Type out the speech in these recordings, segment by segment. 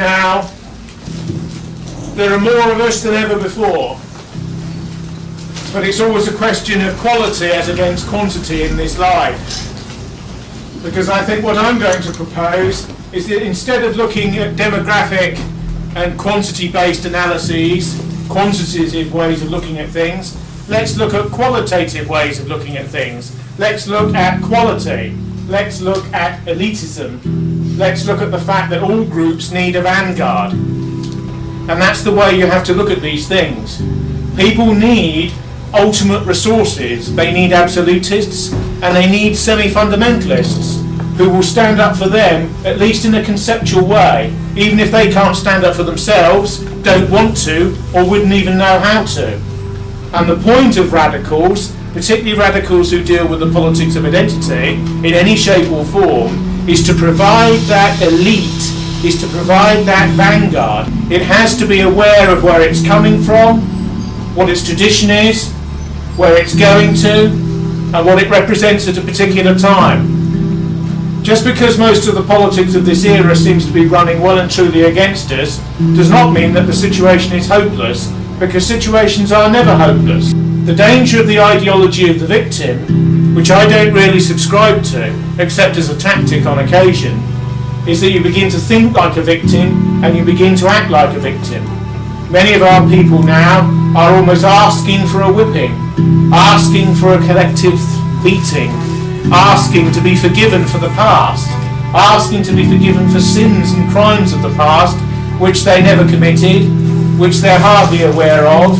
Now, there are more of us than ever before, but it's always a question of quality as against quantity in this life. Because I think what I'm going to propose is that instead of looking at demographic and quantity-based analyses, quantitative ways of looking at things, let's look at qualitative ways of looking at things. Let's look at quality. Let's look at elitism. Let's look at the fact that all groups need a vanguard. And that's the way you have to look at these things. People need ultimate resources. They need absolutists and they need semi-fundamentalists who will stand up for them, at least in a conceptual way, even if they can't stand up for themselves, don't want to, or wouldn't even know how to. And the point of radicals, particularly radicals who deal with the politics of identity in any shape or form, is to provide that elite, is to provide that vanguard. It has to be aware of where it's coming from, what its tradition is, where it's going to, and what it represents at a particular time. Just because most of the politics of this era seems to be running well and truly against us does not mean that the situation is hopeless, because situations are never hopeless. The danger of the ideology of the victim, which I don't really subscribe to, except as a tactic on occasion, is that you begin to think like a victim and you begin to act like a victim. Many of our people now are almost asking for a whipping, asking for a collective beating, asking to be forgiven for the past, asking to be forgiven for sins and crimes of the past which they never committed, which they're hardly aware of,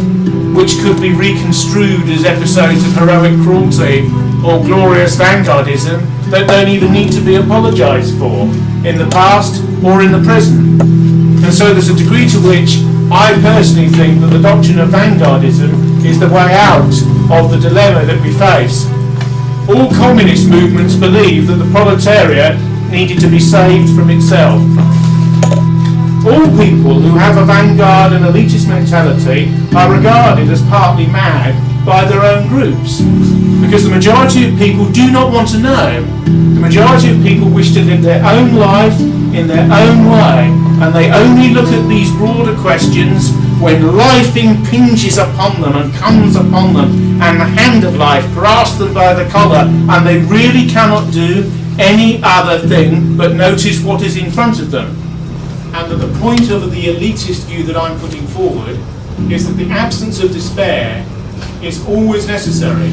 which could be reconstrued as episodes of heroic cruelty or glorious vanguardism that don't even need to be apologised for in the past or in the present. And so there's a degree to which I personally think that the doctrine of vanguardism is the way out of the dilemma that we face. All communist movements believe that the proletariat needed to be saved from itself. All people who have a vanguard and elitist mentality are regarded as partly mad by their own groups, because the majority of people do not want to know. The majority of people wish to live their own life in their own way, and they only look at these broader questions when life impinges upon them and comes upon them, and the hand of life grasps them by the collar, and they really cannot do any other thing but notice what is in front of them. And that the point of the elitist view that I'm putting forward is that the absence of despair is always necessary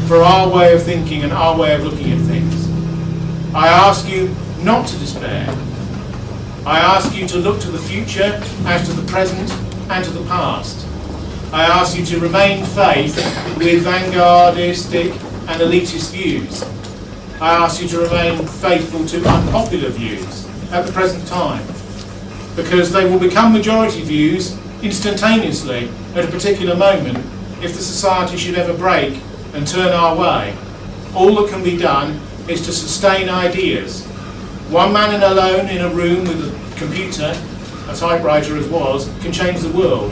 for our way of thinking and our way of looking at things. I ask you not to despair. I ask you to look to the future as to the present and to the past. I ask you to remain faith with vanguardistic and elitist views. I ask you to remain faithful to unpopular views at the present time, because they will become majority views instantaneously at a particular moment if the society should ever break and turn our way. All that can be done is to sustain ideas. One man alone in a room with a computer, a typewriter as was, can change the world.